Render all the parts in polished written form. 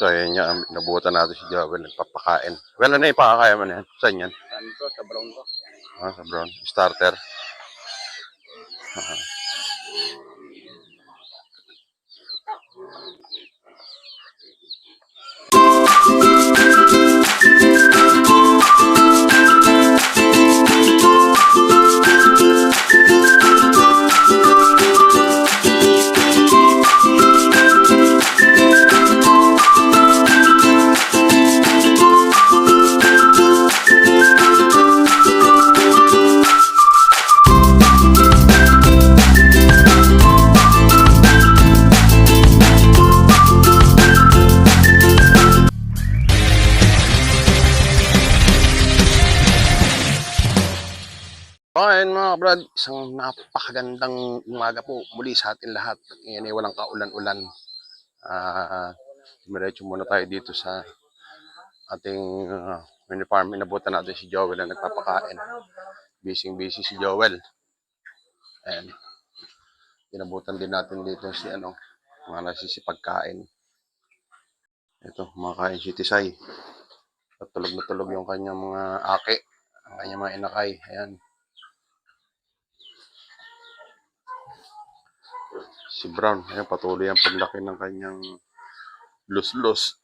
So, ayan niya, nabutan natin si Joel, nagpapakain. Well, ano yung pakakain mo na yan? Saan yan? Ano to? Sa brown ko. Ah, sa brown. Starter. Ayan mga brad, isang napakagandang umaga po muli sa atin lahat. Ngayon ay walang kaulan-ulan. Diretso muna tayo dito sa ating mini farm. Inabutan natin si Joel na nagpapakain. Busy si Joel. Ayan. Inabutan din natin dito si mga nasisipagkain. Ito, kumakain si Tisay. At tulog na tulog yung kanyang mga ake. Ang kanyang mga inakay. Ayan. Si Brown, ayan, patuloy ang paglaki ng kanyang lus-lus.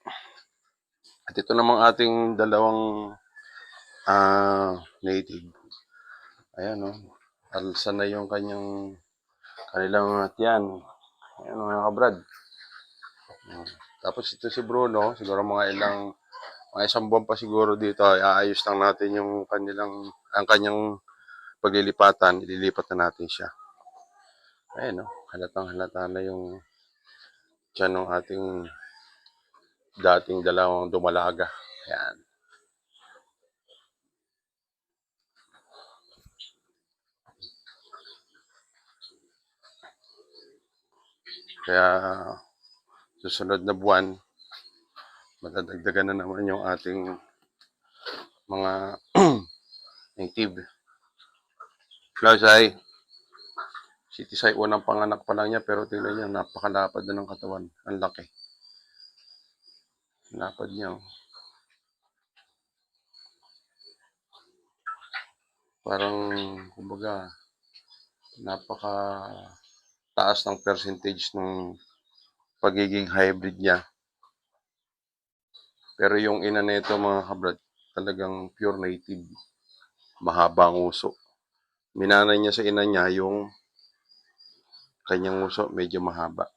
At ito namang ating dalawang native. Ayan, oh. Alsa na yung kanilang tiyan. Ayan, mga kabrad. Tapos ito si Bruno, siguro mga isang buwan pa siguro dito, aayos lang natin yung ang kanyang paglilipatan, ililipat na natin siya. Ayan, oh. Halata na yung tiyan ng ating dating dalawang dumalaga. Ayan. Kaya susunod na buwan, matadagdagan na naman yung ating mga native. Klasay, si Tisay unang panganak pa lang niya, pero tingnan niya, napakalapad na ng katawan. Ang laki. Lapad niya. Oh. Parang, kumbaga, napaka taas ng percentage ng pagiging hybrid niya. Pero yung ina nito mga kabrad, talagang pure native. Mahaba ang uso. Minana niya sa ina niya yung kanyang uso medyo mahaba.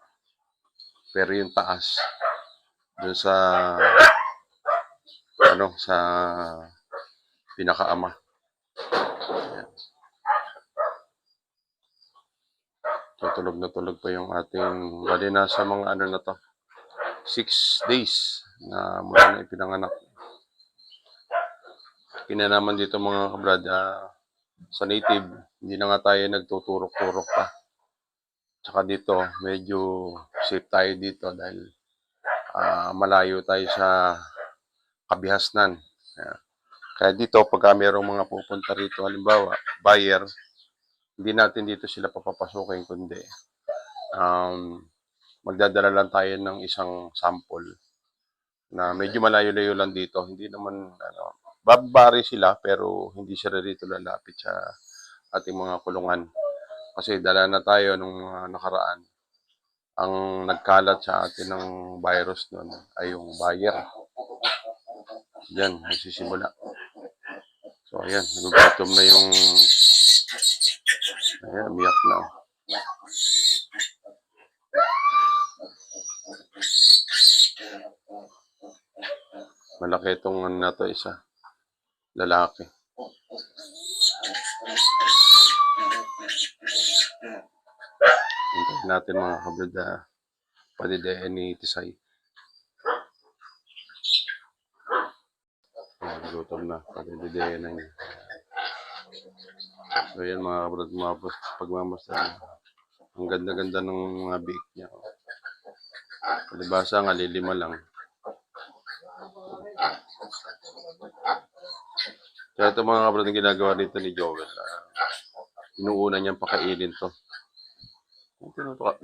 Pero yung taas, dun sa sa pinakaama. Tulog na tulog pa yung ating, bali na sa mga na to, 6 days na mula na ipinanganak. Kina naman dito mga kabrad, sa native, hindi na nga tayo nagtuturok-turok pa. Tsaka dito, medyo safe tayo dito dahil malayo tayo sa kabihasnan. Kaya dito, pagka mayroong mga pupunta rito, halimbawa, buyer, hindi natin dito sila papapasukin, kundi magdadala lang tayo ng isang sample na medyo malayo-layo lang dito. Hindi naman, babari sila, pero hindi sila rito lalapit sa ating mga kulungan. Kasi dala na tayo nung nakaraan. Ang nagkalat sa atin ng virus nun ay yung buyer. Diyan, nagsisimula. So, ayan, nagugutom na yung... Ayan, umiyak na. Malaki itong na to, isa. Lalaki. Hintayin natin mga kabrad padidayan ni Tisay. Gutom na, padidayan na niya. So yan mga kabrad, pagmamasdan. Ang ganda-ganda ng mga biik niya. Palibasa nga, lilima lang. Kaya ito mga kabrad, ang ginagawa dito ni Joel. Inuuna niyang pakainin to. Tinutuka.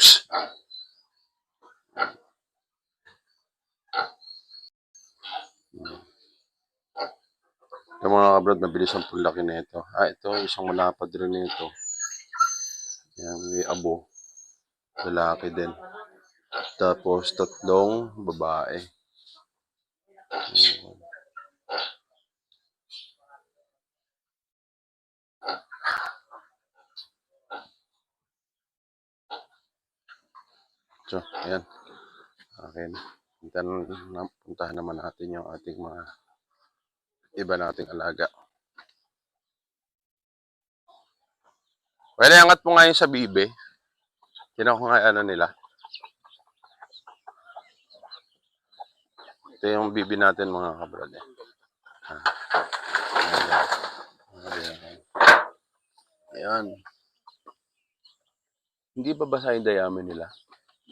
Yung mga kabrad, mabilis ang paglaki nito. Ito, isang malapad rin nito. Yan, may abo. Lalaki din. Tapos, tatlong babae. Ayan. So, ayan. Okay. Puntahan naman natin yung ating mga iba nating alaga. Well, angat mo nga yung sa bibe. Tinan ko nga ano nila. Ito yung bibi natin mga kabrad. Ayan. Ayan. Hindi ba basa yung dayami nila?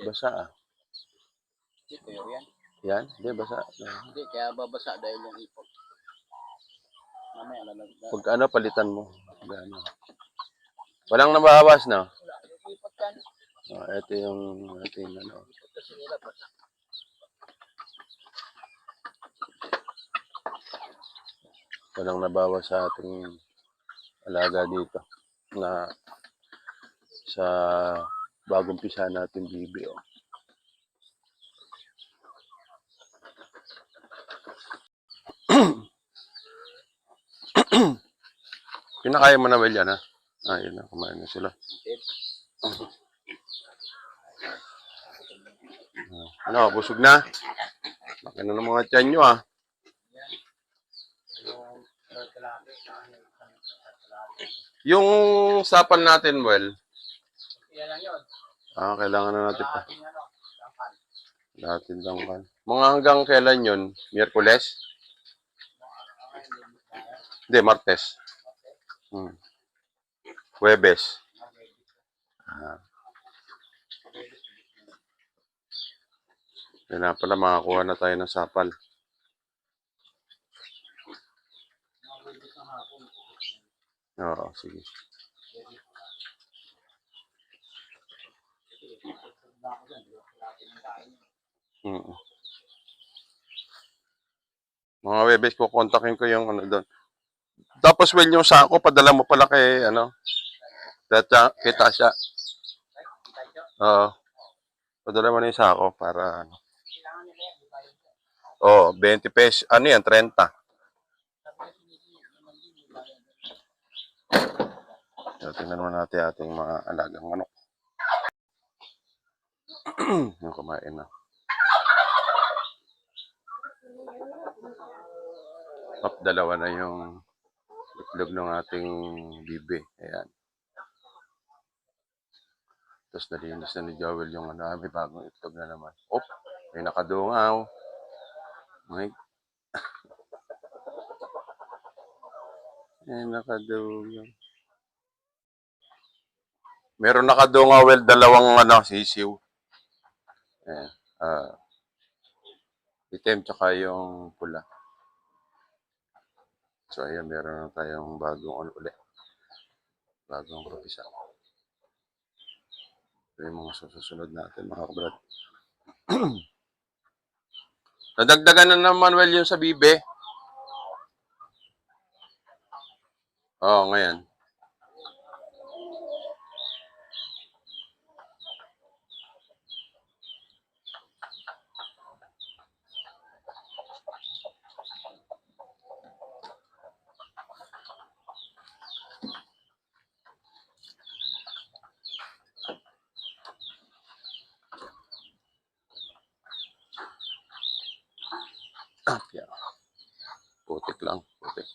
Basa ah. Ito yan. Yan? Hindi basa. Hindi, kaya babasa dahil yung ipot. Mamaya lalagdag. Pag ano, palitan mo. Ano. Walang nabawas na. Wala, yung ipot yan. Ito yung ating ano. Ipot kasi nila basa. Walang nabawas sa ating alaga dito. Na sa bagong pisa natin bibi. Oh. Pinakaya mo na ba yan ha? Yun na, kumain na sila. Ano, busog na? Laki na ng mga tiyan nyo ah. Yung sapal natin, well. Yan lang yun. Kailangan na natin pa. Ating ano, dangkal. Datin dangkal. Mga hanggang kailan yun? Miyerkules? Hindi, Martes. Huwebes. Yan na pala, makakuha na tayo ng sapal. Oo, sige. Mga Huwebes, kukontakin ko yung ano doon. Tapos, well, yung sako, padala mo pala kay, ano, kay Tasha. Oo. Padala mo na yung sako para, ano. Oo, 20 pesos. Ano yan, 30. So, tingnan naman natin ating mga alagang manok. Yung kumain na. Dalawa na yung itlog ng ating bibi. Ayan. Tapos nalinis na ni Joel yung ano, may bagong itlog na naman. May nakadungaw. May nakadungaw. Meron nakadungaw, well, dalawang ano, sisiw. Ayan. Itim tsaka yung pula. So, ayan, meron na tayong bagong ano ulit. Bagong kapisa. Ito yung mga susunod natin, mga kabrad. Nadagdagan na naman, well, yung sa bibe. Ngayon. Yeah. Putik lang. Putik.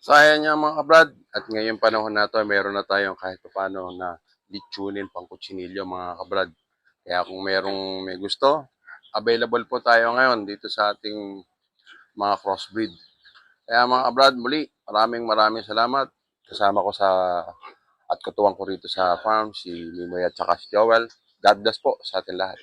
So, ayan nga mga kabrad. At ngayong panahon na to, meron na tayong kahit paano na litsunin pang kutsinilyo mga kabrad. Kaya kung may gusto, available po tayo ngayon dito sa ating mga crossbreed. Kaya mga kabrad, muli, maraming salamat. Kasama ko at katuwang ko rito sa farm, si Mimoy at saka si Joel. God bless po sa atin lahat.